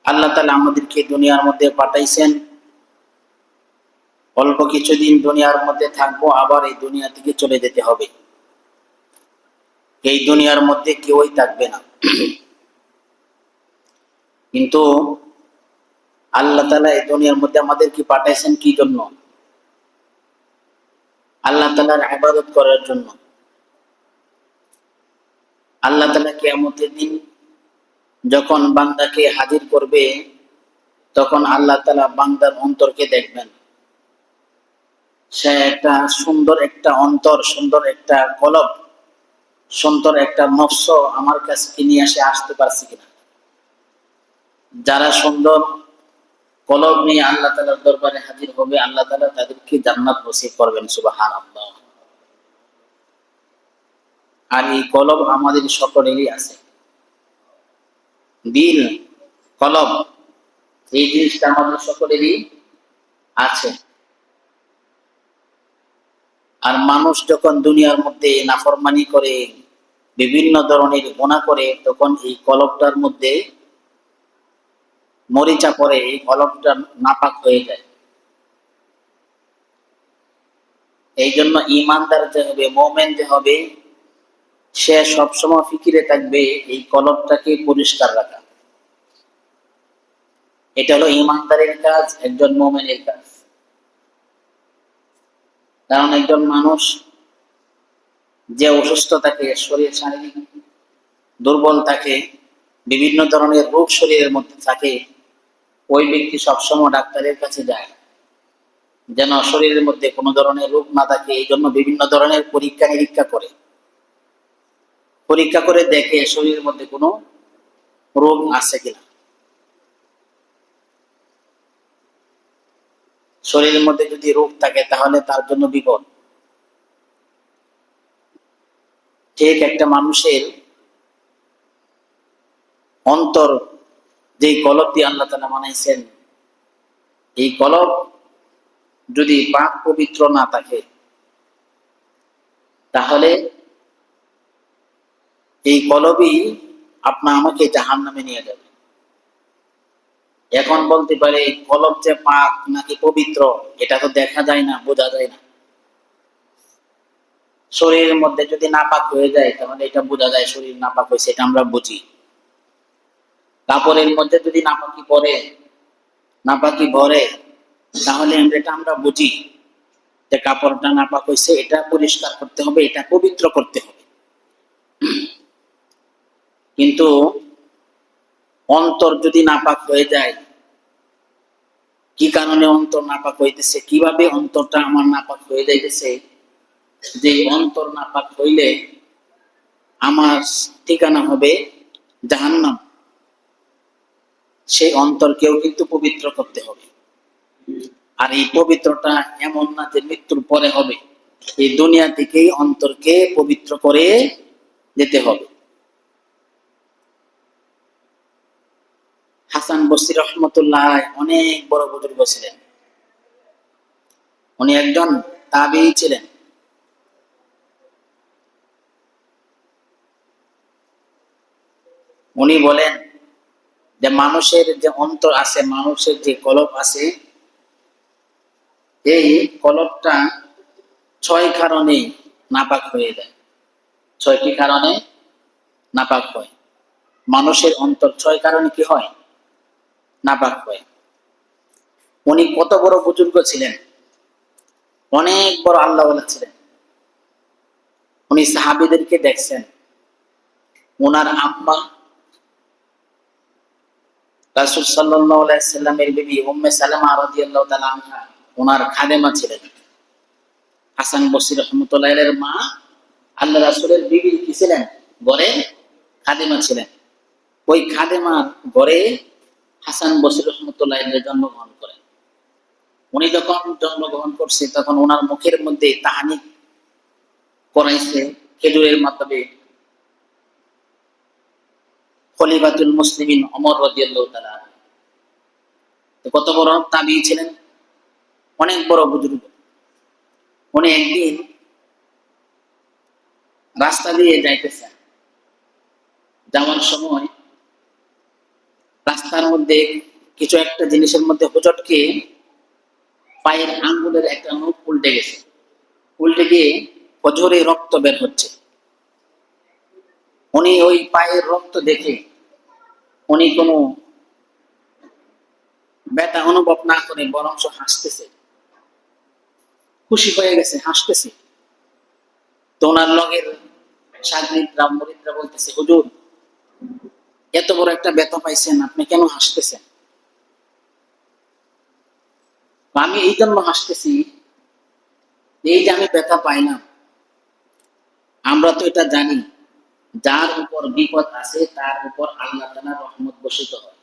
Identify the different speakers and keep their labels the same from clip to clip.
Speaker 1: আল্লাহ তাআলা আমাদেরকে দুনিয়ার মধ্যে পাঠাইছেন, অল্প কিছুদিন দুনিয়ার মধ্যে থাকবো, আবার এই দুনিয়া থেকে চলে যেতে হবে। এই দুনিয়ার মধ্যে কেউই থাকবে না। কিন্তু আল্লাহ তাআলা এই দুনিয়ার মধ্যে আমাদেরকে পাঠাইছেন কি জন্য? আল্লাহ তাআলার ইবাদত করার জন্য। আল্লাহ তাআলা কিয়ামতের দিন যখন বান্দাকে হাজির করবে, তখন আল্লাহ তাআলা বান্দার অন্তরকে দেখবেন। সে একটা সুন্দর একটা অন্তর, সুন্দর একটা কলব, সুন্দর একটা নফস আমার কাছে নিয়ে আসতে পারছে কিনা। যারা সুন্দর কলব নিয়ে আল্লাহ তাআলার দরবারে হাজির হবে, আল্লাহ তাআলা তাদেরকে জান্নাত নসিব করবেন। সুবহানাল্লাহ। আর এই কলব আমাদের সকলেরই আছে। দিল, কলব, এই জিনিসটা আমাদের সকলেরই আছে। আর মানুষ যখন দুনিয়ার মধ্যে নাফরমানি করে, বিভিন্ন ধরনের গুনাহ করে, তখন এই কলবটার মধ্যে মরিচা পড়ে, এই কলবটা নাপাক হয়ে যায়। এই জন্য ঈমানদার যে হবে, মুমিন যে হবে, সে সবসময় ফিকিরে থাকবে এই কলবটাকে পরিষ্কার রাখা। এটা হলো ঈমানদারের কাজ, একজন মুমিনের কাজ। কারণ একজন মানুষ যে অসুস্থ থাকে, শরীর শারীরিক দুর্বল থাকে, বিভিন্ন ধরনের রোগ শরীরের মধ্যে থাকে, ওই ব্যক্তি সবসময় ডাক্তারের কাছে যায় যেন শরীরের মধ্যে কোনো ধরনের রোগ না থাকে। এই জন্য বিভিন্ন ধরনের পরীক্ষা নিরীক্ষা করে, পরীক্ষা করে দেখে শরীরের মধ্যে কোনো রোগ আছে কিনা। শরীরের মধ্যে যদি রোগ থাকে তাহলে তার জন্য বিপদ। ঠিক একটা মানুষের অন্তর, যে কলব দিয়ে আল্লাহ তাআলা বানাইছেন, এই কলব যদি পাক পবিত্র না থাকে, তাহলে এই কলবই আমাকে জাহান্নামে নিয়ে যাবে। এখন বলতে পারে কলব যে পাক নাকি পবিত্র, এটা তো দেখা যায় না, বোঝা যায় না। শরীরের মধ্যে যদি নাপাক হয়ে যায় তাহলে এটা বোঝা যায় শরীর নাপাক হয়েছে, এটা আমরা বুঝি। কাপড়ের মধ্যে যদি নাপাকি ভরে, তাহলে এটা আমরা বুঝি যে কাপড়টা নাপাক হয়েছে, এটা পরিষ্কার করতে হবে, এটা পবিত্র করতে হবে। কিন্তু অন্তর যদি নাপাক হয়ে যায়, কি কারণে অন্তর নাপাক হইতেছে, কিভাবে অন্তরটা আমার নাপাক হয়ে যাইতেছে, যে অন্তর নাপাক হইলে আমার ঠিকানা হবে জাহান্নাম, সেই অন্তরকেও কিন্তু পবিত্র করতে হবে। আর এই পবিত্রটা এমন না যে মৃত্যুর পরে হবে, এই দুনিয়া থেকেই অন্তরকে পবিত্র করে যেতে হবে। হাসান বসরি রহমতুল্লাহ অনেক বড় বুজুর্গ ছিলেন। উনি একজন তাবেঈ ছিলেন। উনি বলেন যে মানুষের যে অন্তর আছে, মানুষের যে কলব আছে, এই কলবটা 6 কারণে নাপাক হয়ে যায়। 6টি কারণে নাপাক হয়। মানুষের অন্তর 6 কারণে কি হয়? নাপাক হয়। উনি কত বড় বুজুর্গ ছিলেন, অনেক বড় আল্লাহওয়ালা ছিলেন। উনি সাহাবীদেরকে দেখছেন। ওনার আম্মা রাসূল সাল্লাল্লাহু আলাইহি সাল্লামের বিবি উম্মে সালামা রাদিয়াল্লাহু তাআলা আনহা ওনার খাদেমা ছিলেন। হাসান বসরি রাহমাতুল্লাহ আলাইহির মা আল্লাহ রাসূলের বিবি কি ছিলেন? ঘরে খাদেমা ছিলেন। ওই খাদেমার ঘরে হাসান বসরি রাহমাতুল্লাহ আলাইহি জন্মগ্রহণ করেন। উনি যখন জন্মগ্রহণ করছে, তখন ওনার মুখের মধ্যে তাহানিক করাইছে খেজুরের মাধ্যমে খলিফাতুল মুসলিমিন ওমর রাদিয়াল্লাহু তাআলা। তো কত বড় তাবেঈ ছিলেন, অনেক বড় বুজুর্গ। উনি একদিন রাস্তা দিয়ে যাইতেছেন, যাওয়ার সময় রাস্তার মধ্যে কিছু একটা জিনিসের মধ্যে হোঁচটকে পায়ের আঙ্গুলের একটা নখ উল্টে গেছে, উল্টে গিয়ে অঝরে রক্ত বের হচ্ছে। উনি ওই পায়ের রক্ত দেখে উনি কোনো ব্যথা অনুভব না করে বরং হাসতেছে, খুশি হয়ে গেছে, হাসতেছে। তো ওনার লগের সাগরিদরা মুরিদরা বলতেছে, হুজুর এত বড় একটা ব্যথা পাইছেন, আপনি কেন হাসতেছেন? আমি এই জন্য হাসতেছি, এই যে আমি ব্যথা পাইলাম, আমরা তো এটা জানি যার উপর বিপদ আসে তার উপর আল্লাহ তাআলার রহমত বর্ষিত হয়।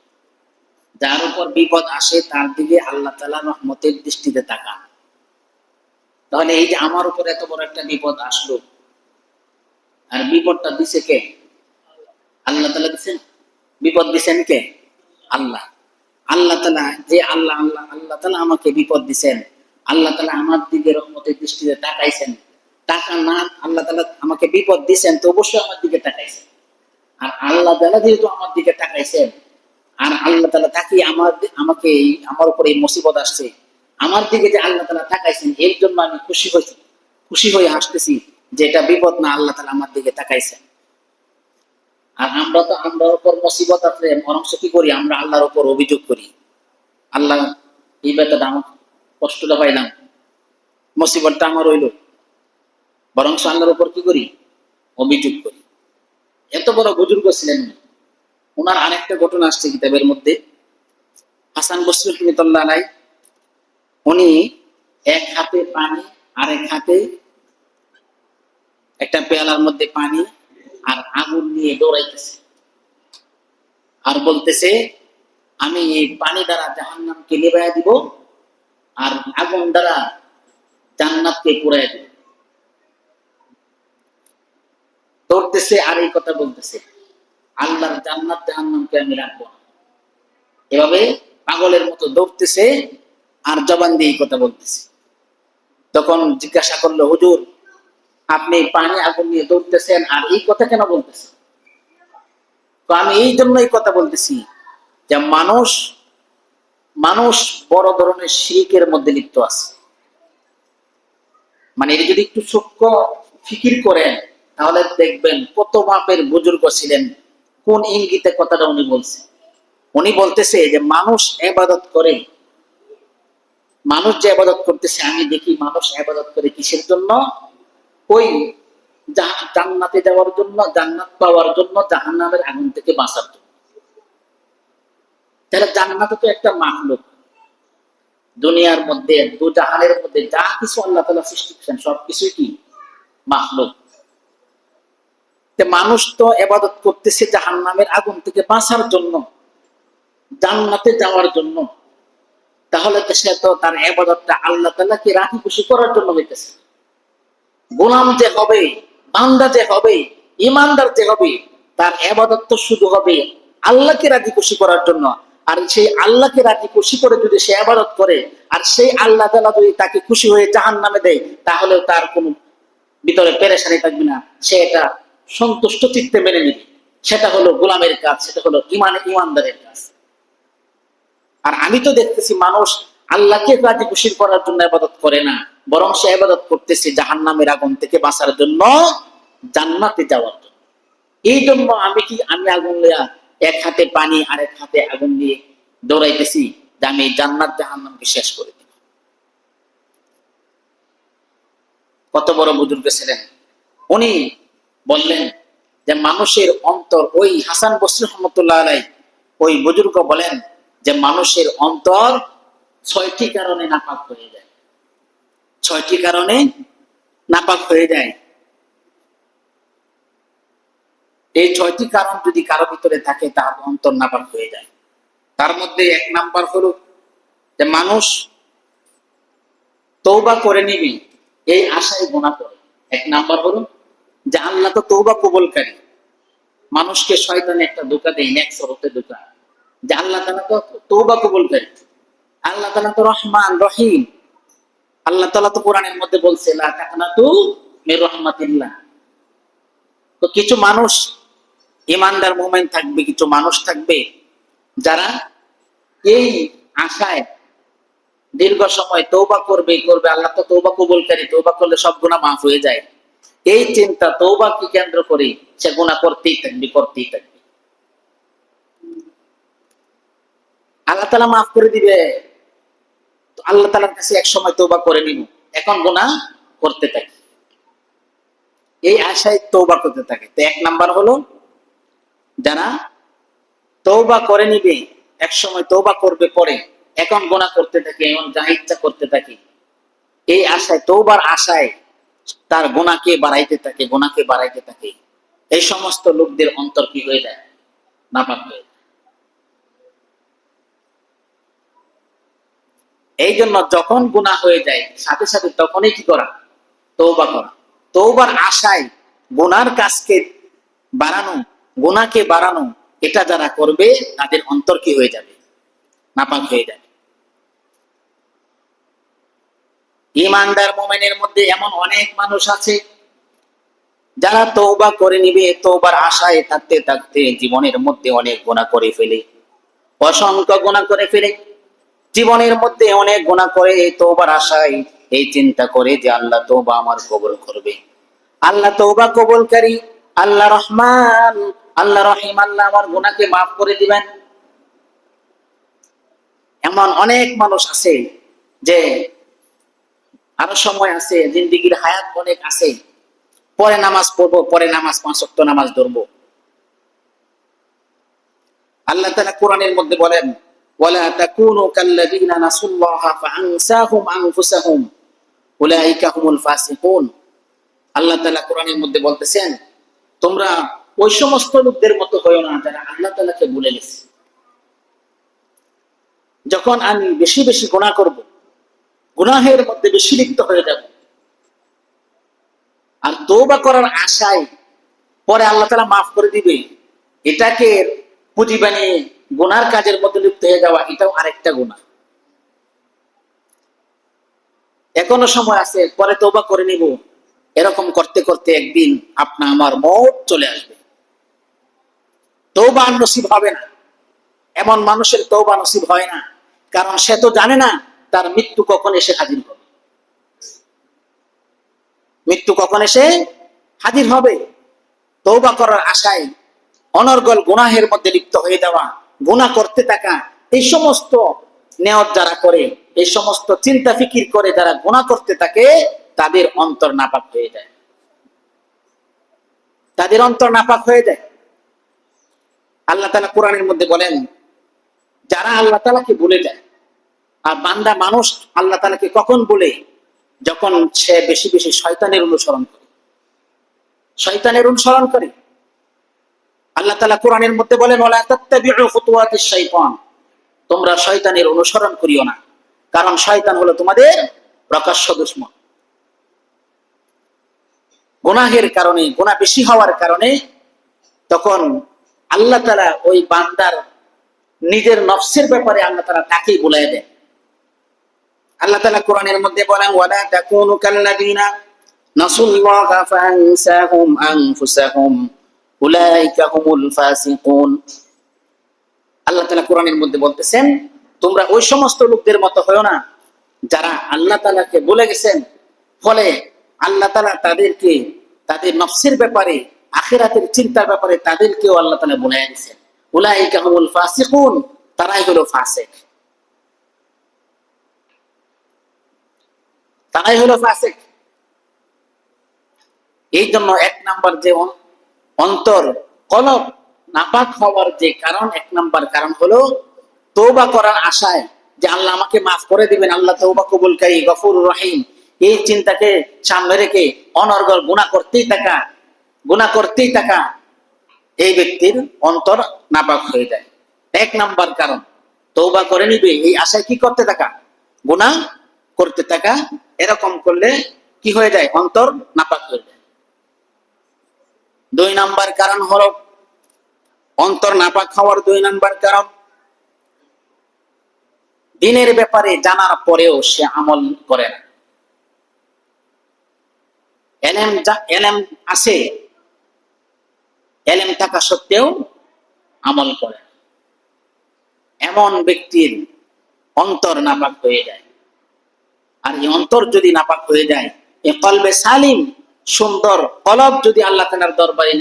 Speaker 1: যার উপর বিপদ আসে তার দিকে আল্লাহ তাআলা রহমতের দৃষ্টিতে তাকান। তাহলে এই যে আমার উপর এত বড় একটা বিপদ আসলো, আর বিপদটা দিছে কে? আল্লাহ তাআলা দিছেন। বিপদ দিছেন কে? আল্লাহ। আল্লাহ তাআলা যে আল্লাহ আল্লাহ আল্লাহ তাআলা আমাকে বিপদ দিছেন, আল্লাহ তাআলা আমার দিকে রহমতের দৃষ্টিতে তাকাইছেন। টাকা না, আল্লাহ তাআলা আমাকে বিপদ দিছেন তো অবশ্যই আমার দিকে তাকাইছেন। আর আল্লাহ তাআলা যেহেতু আমার দিকে তাকাইছেন, আর আল্লাহ তাআলা তাকিয়ে আমাকে আমার উপর এই মুসিবত আসছে, আমার দিকে যে আল্লাহ তাআলা তাকাইছেন এর জন্য আমি খুশি হয়েছি, খুশি হয়ে হাসতেছি যে এটা বিপদ না, আল্লাহ তাআলা আমার দিকে তাকাইছেন। আর আমরা তো আমরার উপর মুসিবত আসলে বরং কি করি, আমরা আল্লাহর উপর অভিযোগ করি, আল্লাহ এই ব্যাপারটা আমার কষ্টটা পাইলাম, মুসিবতটা আমার হইল, বরং আল্লাহর উপর কি করি, অভিযোগ করি। এত বড় বুজুর্গ ছিলেন না। ওনার আরেকটা ঘটনা আসছে কিতাবের মধ্যে, হাসান বসরি রাহমাতুল্লাহ আলাইহি, উনি এক হাতে পানি আরেক হাতে একটা পেয়ালার মধ্যে পানি আর আগুন নিয়ে দৌড়াইতেছে, আর বলতেছে আমি এই পানি দ্বারা জাহান্নামকে নিভাইয়া দিব আর আগুন দ্বারা জান্নাতকে পুড়াইয়া দিব। দৌড়তেছে আর এই কথা বলতেছে, আল্লাহর জান্নাত জাহান্নামকে আমি রাখবো না। এভাবে পাগলের মতো দৌড়তেছে আর জবান দিয়ে এই কথা বলতেছে। তখন জিজ্ঞাসা করলো, হুজুর আপনি পানি আগুন নিয়ে দৌড়তেছেন আর এই কথা কেন বলতেছেন? তো আমি এই জন্য এই কথা বলতেছি যে মানুষ মানুষ বড় ধরনের শিরকের মধ্যে লিপ্ত আছে। মানে এটা যদি একটু সূক্ষ্ম ফিকির করেন তাহলে দেখবেন কত মাপের বুজুর্গ ছিলেন, কোন ইঙ্গিতে কথাটা উনি বলছে। উনি বলতেছে যে মানুষ ইবাদত করে, মানুষ যে ইবাদত করতেছে আমি দেখি মানুষ ইবাদত করে কিসের জন্য? ওই জান্নাতে যাওয়ার জন্য, জান্নাত পাওয়ার জন্য, জাহান্নামের আগুন থেকে বাঁচার জন্য। তাহলে জান্নাত তো একটা মাখলুক, দুনিয়ার মধ্যে দু জাহানের মধ্যে যা কিছু আল্লাহ তাআলা সৃষ্টি করেছেন সবকিছুই কি মাখলুক। মানুষ তো ইবাদত করতেছে জাহান্নামের আগুন থেকে বাঁচার জন্য, জান্নাতে যাওয়ার জন্য। তাহলে তো সে তো তার ইবাদতটা আল্লাহ তাআলাকে রাজি খুশি করার জন্য হইতেছে। গোলাম যে হবে, বান্দা যে হবে, ইমানদার যে হবে, তার ইবাদত তো শুধু হবে আল্লাহকে রাজি খুশি করার জন্য। আর সেই আল্লাহকে রাজি খুশি করে যদি সে ইবাদত করে আর সেই আল্লাহ তাআলা যদি তাকে খুশি হয়ে জাহান্নামে দেয়, তাহলে তার কোনো ভিতরে পেরেশানি থাকবে না, সে এটা সন্তুষ্ট চিত্তে মেনে নিবে। সেটা হলো গোলামের কাজ, সেটা হলো ইমানদারের কাজ। আর আমি তো দেখতেছি মানুষ আল্লাহকে রাজি খুশি করার জন্য ইবাদত করে না, বরং সে ইবাদত করতেছে জাহান্নামের আগুন থেকে বাঁচার জন্য, জান্নাতে যাওয়ার জন্য। এই জন্য আমি আগুন লইয়া এক হাতে পানি আর এক হাতে আগুন দিয়ে দৌড়াইতেছি যে আমি জান্নাত জাহান্নামকে শেষ করে দিব। কত বড় বুজুর্গ ছিলেন। উনি বললেন যে মানুষের অন্তর, ওই হাসান বসরি রাহমাতুল্লাহ আলাইহি ওই বুজুর্গ বলেন যে মানুষের অন্তর ৬টি কারণে নাপাক হয়ে যায়, ৬টি কারণে নাপাক হয়ে যায়। এই ৬টি কারণ যদি কারো ভিতরে থাকে তার অন্তর নাপাক হয়ে যায়। তার মধ্যে ১ নাম্বার হলো যে মানুষ তওবা করে নিবি এই আশায় গুনাহ করে। ১ নাম্বার হলো যে আল্লাহ তো তওবা কবুলকারী। মানুষকে শয়তান একটা ধোঁকা দেয়, নেক্সরতে ধোঁকা, যে আল্লাহ তাআলা তো তওবা কবুলকারী, আল্লাহ তাআলা তো রহমান রহিম। আল্লাহ তাআলা তো কোরআনের মধ্যে বলছে লা তাকনাতু মির রাহমাতিল্লাহ। তো কিছু মানুষ ইমানদার মুমিন থাকবে, কিছু মানুষ থাকবে যারা এই আশায় দীর্ঘ সময় তওবা করবে করবে, আল্লাহ তো তওবা কবুলকারী, তওবা করলে সব গুনাহ মাফ হয়ে যায়, এই চিন্তা তওবাকে কেন্দ্র করে সে গুনাহ করতেই থাকবে। আল্লাহ তাআলা মাফ করে দিবে, তো আল্লাহ তাআলার কাছে এক সময় তওবা করে নিব, এখন গুনাহ করতে থাকে, এই আশায় তওবা করতে থাকে। তো এক নাম্বার হলো যারা তওবা করে নিবে, এক সময় তওবা করবে, পরে এখন গুনাহ করতে থাকে, এখন যা ইচ্ছা করতে থাকে, এই আশায়, তওবার আশায় তার গুনাহকে বাড়াইতে থাকে, এই সমস্ত লোকদের অন্তর কি হয়ে যায়? নাপাক হয়ে যায়। এই জন্য যখন গুনাহ হয়ে যায় সাথে সাথে তখনই কি করা? তওবা করা। তওবার আশায় গুনার কাজকে বাড়ানো, গুনাহকে বাড়ানো, এটা যারা করবে তাদের অন্তর কি হয়ে যাবে? নাপাক হয়ে যাবে। ঈমানদার মুমিনের মধ্যে এমন অনেক মানুষ আছে যারা তওবা করে নিবে, তওবার আশায় থাকতে থাকতে জীবনের মধ্যে অনেক গুনাহ করে ফেলে, অসংখ্য গুনাহ করে ফেলে, জীবনের মধ্যে অনেক গুনাহ করে, তওবার আশায় এই চিন্তা করে যে আল্লাহ তওবা আমার কবুল করবে, আল্লাহ তওবা কবুলকারী, আল্লাহ রহমান, আল্লাহ রহিম, আল্লাহ আমার গুনাহকে মাফ করে দিবেন। এমন অনেক মানুষ আছে যে আরো সময় আছে, জিন্দেগির হায়াত অনেক আছে, পরে নামাজ পড়বো, পরে নামাজ, 5 ওয়াক্ত নামাজ ধরবো। আল্লাহ তাআলা কোরআনের মধ্যে বলেন, ওয়ালা তাকুনু কাল্লাযীনা নাসুল্লাহা ফাআনসাহুম আনফুসাহুম উলাইকা হুমুল ফাসিকুন। আল্লাহ তাআলা কোরআনের মধ্যে বলতেছেন, তোমরা ওই সমস্ত লোকদের মতো হয়ো না যারা আল্লাহ তাআলাকে ভুলে গেছে। যখন আমি বেশি বেশি গুনাহ করব, গুনাহের মধ্যে বেশি লিপ্ত হয়ে যাব, আর তওবা করার আশায় পরে আল্লাহ তাআলা মাফ করে দিবে, এটাকে পুঁজি বানিয়ে গুনার কাজের মধ্যে লিপ্ত হয়ে যাওয়া, এটাও আরেকটা গুনাহ। এখনো সময় আছে, পরে তওবা করে নিব, এরকম করতে করতে একদিন আপনা আমার মওত চলে আসবে, তওবা নসিব হবে না। এমন মানুষের তওবা নসিব হয় না, কারণ সে তো জানে না তার মৃত্যু কখন এসে হাজির হবে, মৃত্যু কখন এসে হাজির হবে। তওবা করার আশায় অনর্গল গুনাহের মধ্যে লিপ্ত হয়ে যাওয়া, গুনাহ করতে থাকা, এই সমস্ত নিয়ত যারা করে, এই সমস্ত চিন্তা ফিকির করে যারা গুনাহ করতে থাকে, তাদের অন্তর নাপাক হয়ে যায়, তাদের অন্তর নাপাক হয়ে যায়। আল্লাহ তাআলা কোরআনের মধ্যে বলেন, যারা আল্লাহ তাআলাকে ভুলে যায়, আর বান্দা মানুষ আল্লাহ তাআলাকে কখন বলে? যখন সে বেশি বেশি শয়তানের অনুসরণ করে, শয়তানের অনুসরণ করে। আল্লাহ তাআলা কোরআনের মধ্যে বলেন, ওয়ালা তাত্তাবিউ খুতুওয়াতিশ শাইতান, তোমরা শয়তানের অনুসরণ করিও না, কারণ শয়তান হলো তোমাদের প্রকাশ্য দুশমন। গুনাহের কারণে, গুনাহ বেশি হওয়ার কারণে তখন আল্লাহ তাআলা ওই বান্দার নিজের নফসের ব্যাপারে আল্লাহ তাআলা তাকেই বলে দেন। আল্লাহ তাআলা কোরআনের মধ্যে বলেন, ওয়ালা তাকুনু কাল্লাযীনা নাসুল্লাহা ফাআনসাহুম আনফুসাহুম উলাইকা হুমুল ফাসিকুন। আল্লাহ তাআলা কোরআনের মধ্যে বলতেছেন, তোমরা ওই সমস্ত লোকদের মতো হয়ো না যারা আল্লাহ তাআলাকে ভুলে গেছেন, ফলে আল্লাহ তাআলা তাদেরকে তাদের নফসের ব্যাপারে, আখিরাতের চিন্তার ব্যাপারে তাদেরকেও আল্লাহ তাআলা ভুলে গেছেন। উলাইকা হুমুল ফাসিকুন, তারাই হলো ফাসিক, তারাই হলো ফাসিক। এই জন্য এক নাম্বার যে অন্তর কলব নাপাক হওয়ার যে কারণ, এক নাম্বার কারণ হলো তওবা করার আশায় যে আল্লাহ আমাকে মাফ করে দিবেন, আল্লাহ তওবা কবুলকারী, গফুরুর রহিম, এই চিন্তাকে সামনে রেখে অনর্গল গুনাহ করতেই থাকা, এই ব্যক্তির অন্তর নাপাক হয়ে যায়। এক নাম্বার কারণ, তওবা করে নিবে এই আশায় কি করতে থাকা? গুনাহ করতে থাকা। এরকম করলে কি হয়ে যায়? অন্তর নাপাক হয়ে যায়। 2 নাম্বার কারণ হলো, অন্তর নাপাক হওয়ার 2 নাম্বার কারণ, দিনের ব্যাপারে জানার পরেও সে আমল করে না। এলেম আছে, এলেম থাকা সত্ত্বেও আমল করে না। এমন ব্যক্তির অন্তর নাপাক হয়ে যায়। আর এই অন্তর যদি নাপাক হয়ে যায়, এই কলবে সালিম সুন্দর কলব যদি আল্লাহ তাআলার দরবারে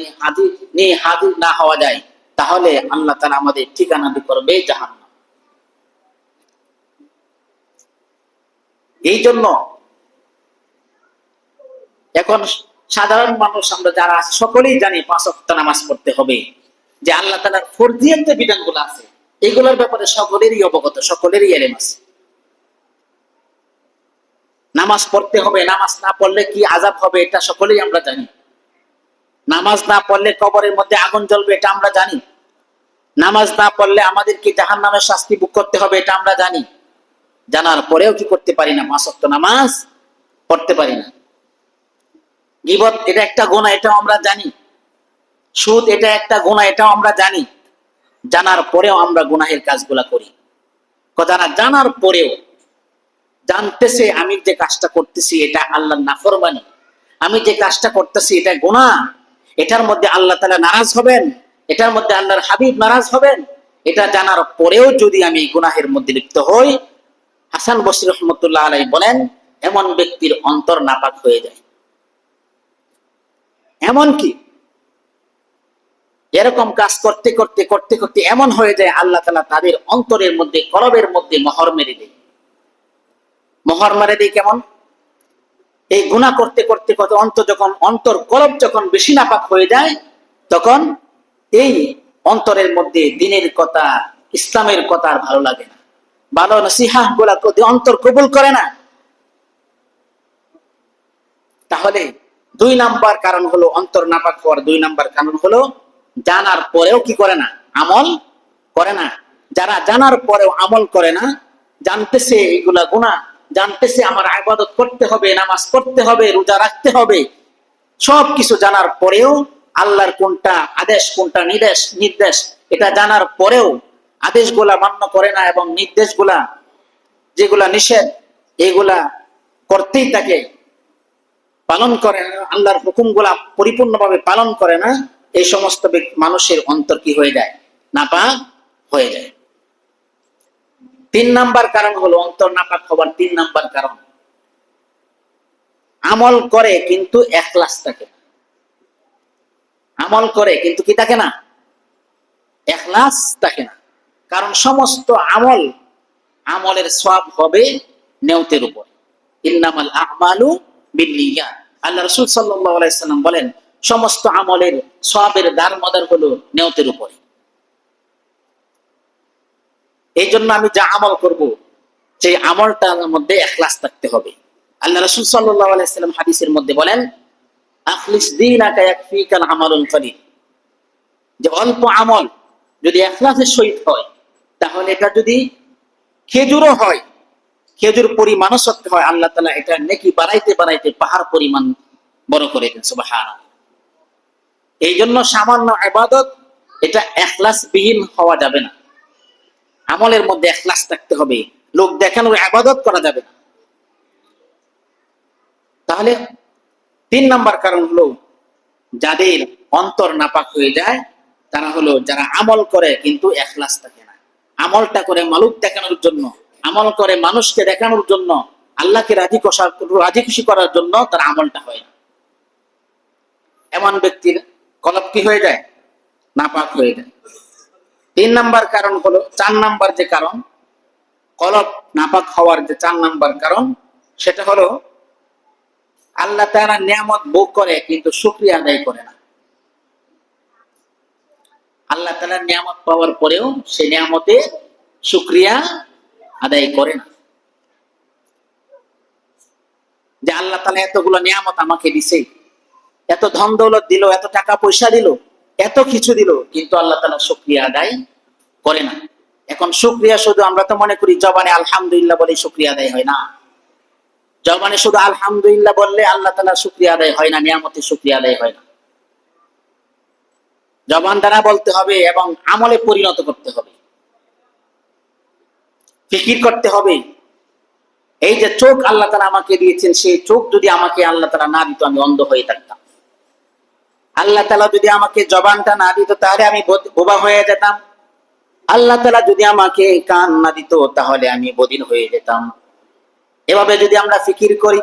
Speaker 1: নিয়ে হাজির না হওয়া যায়, তাহলে আল্লাহ তাআলা আমাদের ঠিকানা করবে জাহান্নাম। এই জন্য এখন সাধারণ মানুষ আমরা যারা আছি সকলেই জানি 5 ওয়াক্ত নামাজ পড়তে হবে, যে আল্লাহ তাআলার ফরজিয়াত যে বিধানগুলো আছে এগুলোর ব্যাপারে সকলেরই অবগত, সকলেরই ইলম আছে। নামাজ পড়তে হবে, নামাজ না পড়লে কি আযাব হবে এটা সকলেই আমরা জানি। নামাজ না পড়লে কবরের মধ্যে আগুন জ্বলবে এটা আমরা জানি। নামাজ না পড়লে আমাদেরকে জাহান্নামের শাস্তি ভোগ করতে হবে এটা আমরা জানি। জানার পরেও কি করতে পারি না? 5 ওয়াক্ত নামাজ পড়তে পারি না। গীবত এটা একটা গুনাহ, এটাও আমরা জানি। সুদ এটা একটা গুনাহ, এটাও আমরা জানি। জানার পরেও আমরা গুনাহের কাজগুলা করি। যারা জানার পরেও জানতেছে আমি যে কাজটা করতেছি এটা আল্লাহর নাফরমানি, আমি যে কাজটা করতেছি এটা গুনাহ, এটার মধ্যে আল্লাহ তাআলা নারাজ হবেন, এটার মধ্যে আল্লাহর হাবিব নারাজ হবেন, এটা জানার পরেও যদি আমি গুনাহের মধ্যে লিপ্ত হই, হাসান বসরি রাহমাতুল্লাহ আলাইহি বলেন এমন ব্যক্তির অন্তর নাপাক হয়ে যায়। এমনকি এরকম কাজ করতে করতে করতে করতে এমন হয়ে যায় আল্লাহ তাআলা তাদের অন্তরের মধ্যে, কলবের মধ্যে মোহর মেরে দেয়। মোহর মেরে দেয় কেমন? এই গুনাহ করতে করতে করতে অন্তর কলব যখন বেশি নাপাক হয়ে যায়, তখন এই অন্তরের মধ্যে দ্বীনের কথা, ইসলামের কথা আর ভালো লাগে না, ভালো নসিহত গুলা অন্তর কবুল করে না। তাহলে 2 নাম্বার কারণ হলো অন্তর নাপাক হওয়ার 2 নাম্বার কারণ হলো জানার পরেও কি করে না? আমল করে না। যারা জানার পরেও আমল করে না, জানতেছে এগুলা গুনাহ, জানতেছে আমার ইবাদত করতে হবে, নামাজ পড়তে হবে, রোজা রাখতে হবে, সবকিছু জানার পরেও আল্লাহর কোনটা আদেশ কোনটা নির্দেশ এটা জানার পরেও আদেশগুলা মান্য করে না এবং নির্দেশগুলা যেগুলা নিষেধ এগুলা করতেই থাকে, পালন করে না, আল্লাহর হুকুমগুলা পরিপূর্ণভাবে পালন করে না, এই সমস্ত মানুষের অন্তর কি হয়ে যায়? নাপাক হয়ে যায়। 3 নাম্বার কারণ হলো অন্তর নাপাক হবার 3 নাম্বার কারণ, আমল করে কিন্তু ইখলাস থাকে না। আমল করে কিন্তু কি থাকে না? ইখলাস থাকে না। কারণ সমস্ত আমলের সওয়াব হবে নিয়তের উপর। ইন্নামাল আ'মালু বিন্নিয়াত। আল্লাহ রাসূল সাল্লাল্লাহু আলাইহি সাল্লাম বলেন সমস্ত আমলের সওয়াবের দারমদার হলো নিয়তের উপরে। এই জন্য আমি যা আমল করব সেই আমলটার মধ্যে ইখলাস থাকতে হবে। আল্লাহ রাসূল সাল্লাল্লাহু আলাইহি সাল্লাম হাদিসের মধ্যে বলেন আখলিস দীনাকা ইয়াকফিকাল আমালুল কলিল, যে অল্প আমল যদি ইখলাসের সহিত হয়, তাহলে এটা যদি খেজুরও হয়, খেজুর পরিমাণও সত্য হয়, আল্লাহ তাআলা এটা নেকি বাড়াইতে বাড়াইতে পাহাড় পরিমাণ বড় করে দেন। সুবহানাল্লাহ। এই জন্য সামান্য ইবাদত এটা ইখলাস বিহীন হওয়া যাবে না। আমলের মধ্যে ইখলাস থাকতে হবে, লোক দেখানোর ইবাদত করা যাবে না। তাহলে 3 নাম্বার কারণ হলো যাদের অন্তর নাপাক হয়ে যায় তারা হলো যারা আমল করে কিন্তু ইখলাস থাকে না। আমলটা করে মালুক দেখানোর জন্য, আমল করে মানুষকে দেখানোর জন্য, আল্লাহকে রাজি খুশি করার জন্য তার আমলটা হয় না। এমন ব্যক্তির কলব কি হয়ে যায়? নাপাক হয়ে যায়। 3 নাম্বার কারণ হলো 4 নাম্বার যে কারণ কলব নাপাক হওয়ার যে 4 নাম্বার কারণ, সেটা হলো আল্লাহ তাআলা নিয়ামত ভোগ করে কিন্তু শুকরিয়া আদায় করে না। আল্লাহ তাআলা নিয়ামত পাওয়ার পরেও সে নিয়ামতে শুকরিয়া আদায় করে না। যে আল্লাহ তাআলা এতগুলো নিয়ামত আমাকে দিছে, এত ধন দৌলত দিল, এত টাকা পয়সা দিল, এত কিছু দিল, কিন্তু আল্লাহ তাআলা শুকরিয়া আদায় করে না। এখন শুকরিয়া শুধু আমরা তো মনে করি জবানে আলহামদুলিল্লাহ বলে শুকরিয়া আদায় হয় না। জবানে শুধু আলহামদুলিল্লাহ বললে আল্লাহ তাআলা শুকরিয়া আদায় হয় না, নিয়ামতের শুকরিয়া আদায় হয় না। জবান দ্বারা বলতে হবে এবং আমলে পরিণত করতে হবে, ফিকির করতে হবে। এই যে চোখ আল্লাহ তাআলা আমাকে দিয়েছেন, সেই চোখ যদি আমাকে আল্লাহ তাআলা না দিত আমি অন্ধ হয়ে থাকতাম। আল্লাহ তাআলা যদি আমাকে জবানটা না দিত তাহলে আমি বোবা হয়ে যেতাম। আল্লাহ তাআলা যদি আমাকে কান না দিত তাহলে আমি বধির হয়ে যেতাম। এভাবে যদি আমরা ফিকির করি,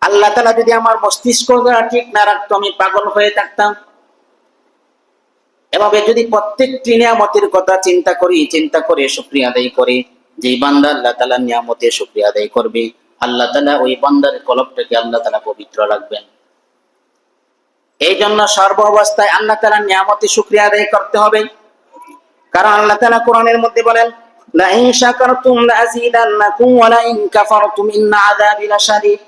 Speaker 1: আল্লাহ তাআলা যদি আমার মস্তিষ্কটা ঠিক না রাখতো আমি পাগল হয়ে থাকতাম। এভাবে যদি প্রত্যেকটি নিয়ামতের কথা চিন্তা করে শুকরিয়া আদায় করে, যে বান্দা আল্লাহ তাআলার নিয়ামতের শুকরিয়া আদায় করবে, আল্লাহ তাআলা ওই বান্দার কলবটাকে আল্লাহ তাআলা পবিত্র রাখবেন। এই জন্য সর্ব অবস্থায় আল্লাহ তাআলার নিয়ামতের শুকরিয়া আদায় করতে হবে। কারণ আল্লাহ তাআলা কোরআনের মধ্যে বলেন, লা ইন শাকারতুম লাযিদান্নাকুম ওয়া লা ইন কাফারতুম ইন্না আযাবি লাশাদীদ।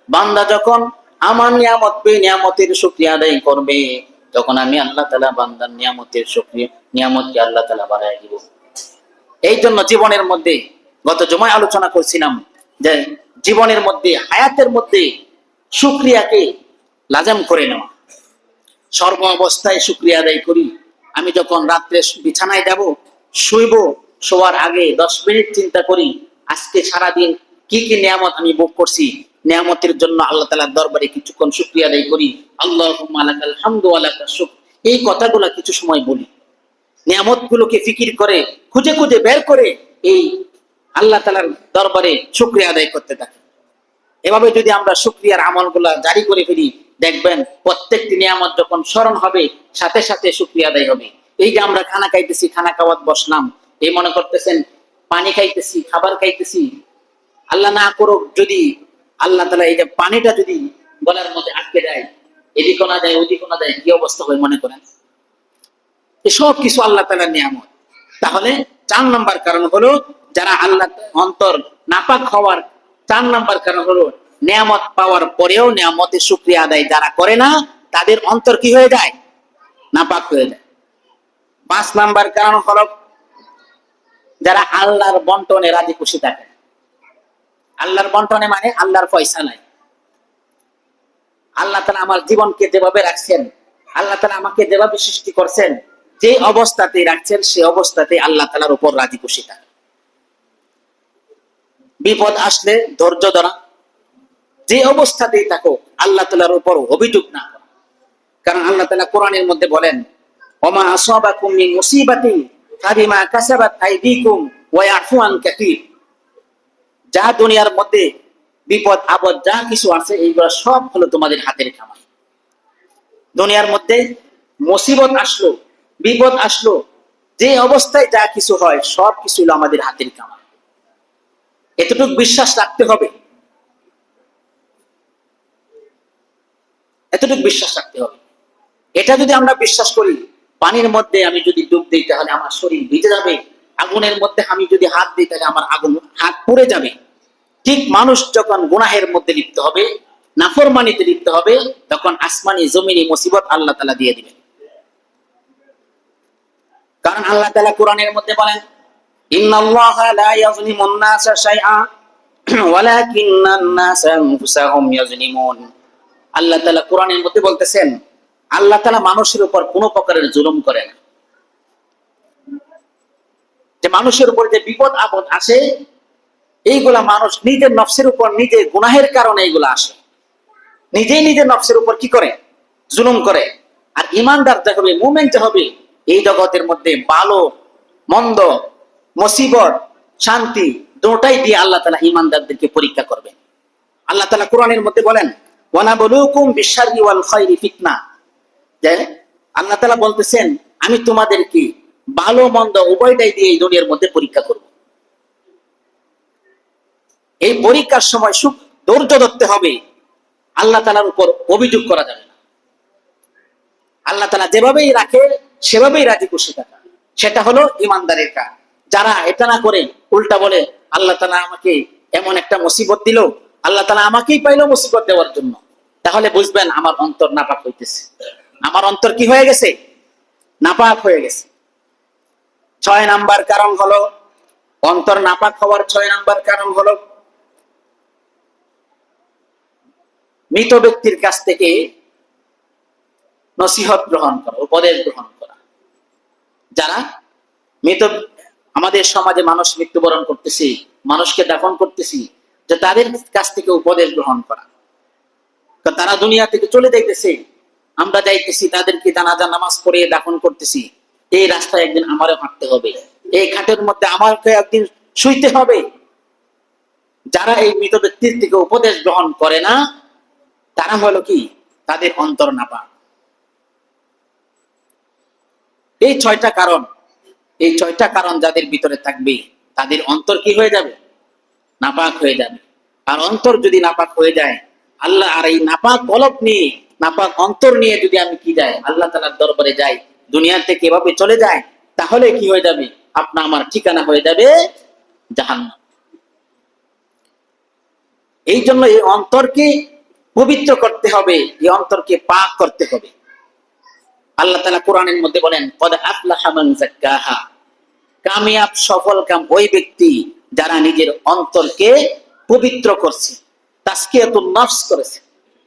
Speaker 1: বান্দা যখন আমার নিয়ামত পেয়ে নিয়ামতের শুকরিয়া আদায় করবে, তখন আমি আল্লাহ তাআলা বান্দার নিয়ামতকে আল্লাহ তাআলা বাড়ায় দিব। এই জন্য জীবনের মধ্যে গত জুমায় আলোচনা করছিলাম যে জীবনের মধ্যে হায়াতের মধ্যে শুকরিয়াকে লাজাম করে নেওয়া। সর্ব অবস্থায় শুকরিয়া আদায় করি। আমি যখন রাত্রে বিছানায় যাব, শুইব, শোয়ার আগে 10 মিনিট চিন্তা করি আজকে সারাদিন কি কি নিয়ামত আমি ভোগ করছি। নিয়ামতের জন্য আল্লাহ তাআলার দরবারে কিছুক্ষণ শুকরিয়া আদায় করি। আল্লাহুম্মা লাকাল হামদু ওয়া লাকাশ শুকর। এই কথাগুলো কিছু সময় বলি। নিয়ামতগুলোকে ফিকির করে খুঁজে খুঁজে বের করে এই আল্লাহ তাআলার দরবারে শুকরিয়া আদায় করতে থাকি। এভাবে যদি আমরা শুকরিয়ার আমলগুলা জারি করে ফেলি, দেখবেন প্রত্যেকটি নিয়ামত যখন স্মরণ হবে সাথে সাথে শুকরিয়া আদায় হবে। এই যে আমরা খানা খাইতেছি, খানা খাওয়াত বসলাম, এই মনে করতেছেন পানি খাইতেছি, খাবার খাইতেছি। আল্লাহ না করুক যদি আল্লাহ তাআলা এই যে পানিটা যদি গলার মধ্যে আটকে দেয়, এদিকে না যায় ওদিকে না যায়, কি অবস্থা হয় মনে করেন? এসব কিছু আল্লাহ তাআলার নিয়ামত। তাহলে 4 নাম্বার কারণ হলো যারা আল্লাহ অন্তর নাপাক হওয়ার 4 নাম্বার কারণ হলো নিয়ামত পাওয়ার পরেও নিয়ামতের শুকরিয়া আদায় যারা করে না, তাদের অন্তর কি হয়ে যায়? নাপাক হয়ে যায়। 5 নাম্বার কারণ হলো যারা আল্লাহর বন্টনে রাজি খুশি থাকে। আল্লাহর বন্টনে মানে আল্লাহর ফয়সালায়। আল্লাহ তাআলা আমার জীবনকে যেভাবে রাখছেন, আল্লাহ তাআলা আমাকে যেভাবে সৃষ্টি করছেন, যে অবস্থাতে রাখছেন সে অবস্থাতে আল্লাহ তাআলার উপর রাজি খুশি থাকে। বিপদ আসলে ধৈর্য ধরা, যে অবস্থাতেই থাকো আল্লাহ তাআলার উপর অভিযোগ না করা। কারণ আল্লাহ তাআলা কোরআনের মধ্যে বলেন, ওমা আসাবাকুম মিন মুসিবাতিন ফাবিমা কাসাবাত আইদিকুম ওয়া ইয়াফু আন কাসীর। যা দুনিয়ার মধ্যে বিপদ আপদ যা কিছু আছে এইগুলো সব হলো তোমাদের হাতের কামাই। দুনিয়ার মধ্যে মুসিবত আসলো, বিপদ আসলো, যে অবস্থায় যা কিছু হয় সব কিছু হলো আমাদের হাতের কামাই। এতটুকু বিশ্বাস রাখতে হবে, এতটুকু বিশ্বাস রাখতে হবে। এটা যদি আমরা বিশ্বাস করি, পানির মধ্যে আমি যদি ডুব দিই তাহলে আমার শরীর ভিজে যাবে, আগুনের মধ্যে আমি যদি হাত দিই তাহলে আমার হাত পুড়ে যাবে। ঠিক মানুষ যখন গুনাহের মধ্যে লিপ্ত হবে, নাফরমানিতে লিপ্ত হবে, তখন আসমানি জমিনি মুসিবত আল্লাহ তাআলা দিয়ে দিবেন। কারণ আল্লাহ তাআলা কোরআনের মধ্যে বলেন, ইন্নাল্লাহা লা ইয়াযলিমুন নাসা শাইআ ওয়ালাকিন্নান নাসা আনফুসাহুম ইয়াযলিমুন। আল্লাহ তাআলা কোরআনের মধ্যে বলতেছেন, আল্লাহ তাআলা মানুষের উপর কোনো প্রকারের জুলুম করে না। যে মানুষের উপর যে বিপদ আপদ আসে, এইগুলা মানুষ নিজের নফসের উপর নিজে গুনাহের কারণে এইগুলা আসে। নিজেই নিজের নফসের উপর কি করে? জুলুম করে। আর ইমানদার যে হবে, মুমিন যে হবে, এই জগতের মধ্যে ভালো মন্দ, মুসিবত, শান্তি দুটোই দিয়ে আল্লাহ তাআলা ইমানদারদেরকে পরীক্ষা করবেন। আল্লাহ তাআলা কোরআনের মধ্যে বলেন, ওয়ানাবলুকুম বিশাররি ওয়াল খায়রি ফিতনা। যে আল্লাহ তাআলা বলতেছেন, আমি তোমাদেরকে ভালো মন্দ উভয়টাই দিয়ে এই দুনিয়ার মধ্যে পরীক্ষা করব। এই পরীক্ষার সময় ধৈর্য ধরতে হবে। আল্লাহ তাআলার উপর অভিযোগ করা যাবে না। আল্লাহ তাআলা যেভাবেই রাখে সেভাবেই রাজি খুশি থাকা, সেটা হলো ইমানদারের কাজ। যারা এটা না করে উল্টা বলে, আল্লাহ তাআলা আমাকে এমন একটা মুসিবত দিল, আল্লাহ তাআলা আমাকেই পাইলো মুসিবত দেওয়ার জন্য, তাহলে বুঝবেন আমার অন্তর নাপাক হইতেছে। আমার অন্তর কি হয়ে গেছে? নাপাক হয়ে গেছে। 6 নাম্বার কারণ হলো, অন্তর নাপাক হওয়ার 6 নাম্বার কারণ হলো মৃত ব্যক্তির কাছ থেকে নসিহত গ্রহণ করা, উপদেশ গ্রহণ করা। যারা মৃত, আমাদের সমাজে মানুষ মৃত্যুবরণ করতেছি, মানুষকে দাফন করতেছি, যে তাদের কাছ থেকে উপদেশ গ্রহণ করা। তারা দুনিয়া থেকে চলে যাইতেছে, আমরা যাইতেছি তাদেরকে জানাজা নামাজ পড়ে দাফন করতেছি। এই রাস্তায় একদিন আমারও হাঁটতে হবে, এই খাটের মধ্যে আমাকে একদিন শুইতে হবে। যারা এই মৃত ব্যক্তির থেকে উপদেশ গ্রহণ করে না, তারা হলো কি, তাদের অন্তর নাপাক। এই 6টা কারণ, এই 6টা কারণ যাদের ভিতরে থাকবে, তাদের অন্তর কি হয়ে যাবে, নাপাক হয়ে যাবে। আর অন্তর যদি নাপাক হয়ে যায়, আল্লাহ, আর এই নাপাক কলব নিয়ে, নাপাক অন্তর নিয়ে যদি আমি কি যাই, আল্লাহ তাআলার দরবারে যাই, দুনিয়া থেকে এভাবে চলে যায়, তাহলে কি হয়ে যাবে, আপনার আমার ঠিকানা হয়ে যাবে জাহান্নাম। এই জন্য এই অন্তরকে পবিত্র করতে হবে, এই অন্তরকে পাক করতে হবে। আল্লাহ তাআলা কোরআনের মধ্যে বলেন, কদ আফলাহা মান যাক্কাহা, কামিয়াব সফল কাম ওই ব্যক্তি যারা নিজের অন্তরকে পবিত্র করছে, তাসকিয়াতুন নফস করেছে,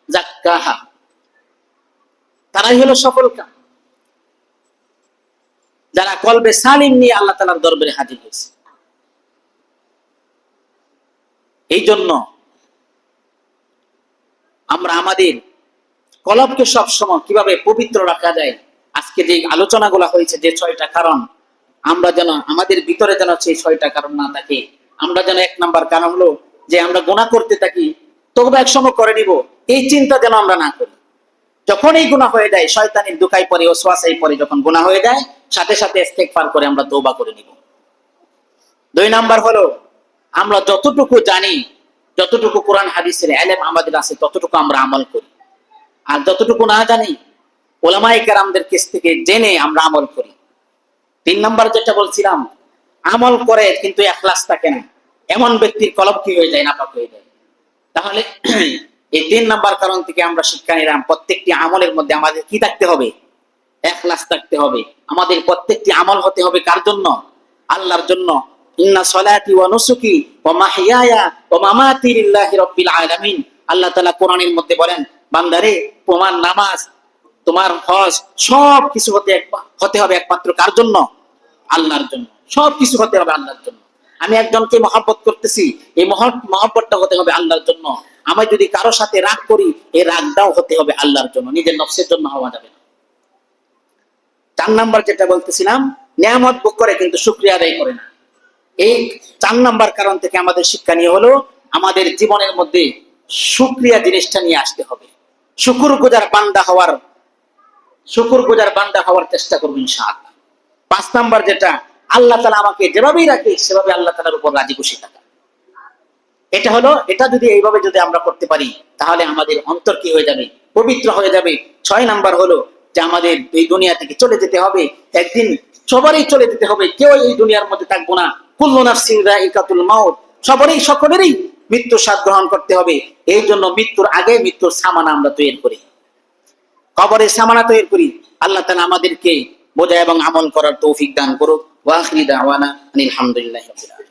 Speaker 1: যাক্কাহা, তারাই হলো সফল কাম। যারা কলবে সালিম নিয়ে আল্লাহ তাআলার দরবারে হাজির হয়েছে। এই জন্য আমরা আমাদের কলবকে সবসময় কিভাবে পবিত্র রাখা যায়, আজকে যে আলোচনাগুলো হয়েছে, যে 6টা কারণ, আমরা যেন আমাদের ভিতরে যেন সেই 6টা কারণ না থাকে। আমরা যেন 1 নাম্বার কারণ হলো যে আমরা গুনাহ করতে থাকি, তবে এক সময় করে নিব, এই চিন্তা যেন আমরা না করি। যখন এই গুনাহ হয়ে যায়, শয়তানের দুকাই পড়ে, ওয়াসওয়াসায় পড়ে, যখন গুনাহ হয়ে যায়, সাথে সাথে ইস্তেগফার করে আমরা তওবা করে নিব। 2 নাম্বার হলো আমরা যতটুকু জানি, যতটুকু কোরআন হাদিসের ইলম আমাদের আছে, ততটুকু আমরা আমল করি। আর যতটুকু না জানি, উলামায়ে কেরামদের কাছ থেকে জেনে আমরা আমল করি। 3 নাম্বার যেটা বলছিলাম, আমল করে কিন্তু ইখলাস থাকে না, এমন ব্যক্তির কলব কি হয়ে যায়, নাপাক হয়ে যায়। তাহলে এই 3 নাম্বার কারণ থেকে আমরা শিক্ষা নিলাম, প্রত্যেকটি আমলের মধ্যে আমাদের কি থাকতে হবে, ইখলাস থাকতে হবে। আমাদের প্রত্যেকটি আমল হতে হবে কার জন্য, আল্লাহর জন্য। ইন্না সলাতি ওয়া নুসুকি ওয়া মাহইয়ায়া ওয়া মামাতি লিল্লাহি রাব্বিল আলামিন। আল্লাহ তাআলা কোরআনের মধ্যে বলেন, বান্দারে, তোমার নামাজ, তোমার হজ, সব কিছু হতে হবে একমাত্র কার জন্য, আল্লাহর জন্য। সব কিছু হতে হবে আল্লাহর জন্য। আমি একজনকে মহব্বত করতেছি, এই মহব্বতটা হতে হবে আল্লাহর জন্য। আমি যদি কারো সাথে রাগ করি, এই রাগটাও হতে হবে আল্লাহর জন্য, নিজের নফসের জন্য হওয়া যাবে না। 4 নাম্বার যেটা বলতেছিলাম, নিয়ামত ভোগ করে কিন্তু শুকরিয়া আদায় করে না। এই 4 নাম্বার কারণ থেকে আমাদের শিক্ষা নিয়ে হলো, আমাদের জীবনের মধ্যে শুকরিয়া জিনিসটা নিয়ে আসতে হবে। শুকরগুজার বান্দা হওয়ার চেষ্টা করব ইনশাআল্লাহ। 5 নাম্বার যেটা, আল্লাহ তাআলা আমাকে যেভাবেই রাখে সেভাবে আল্লাহ তাআলার উপর রাজি খুশি থাকা। এটা হলো, এটা যদি এইভাবে যদি আমরা করতে পারি, তাহলে আমাদের অন্তর কি হয়ে যাবে, পবিত্র হয়ে যাবে। 6 নাম্বার হলো যে আমাদের এই দুনিয়া থেকে চলে যেতে হবে, একদিন সবারই চলে যেতে হবে, কেউ এই দুনিয়ার মধ্যে থাকবো না। কুল্লু নাফসিন যায়িকাতুল মাউত, সকলেরই মৃত্যু স্বাদ গ্রহণ করতে হবে। এই জন্য মৃত্যুর আগে মৃত্যুর সামানা আমরা তৈরি করি, কবরের সামানা তৈরি করি। আল্লাহ তাআলা আমাদেরকে বোঝা এবং আমল করার তৌফিক দান করুক। ওয়া আখিরু দাওয়ানা আলহামদুলিল্লাহি রাব্বিল আলামিন।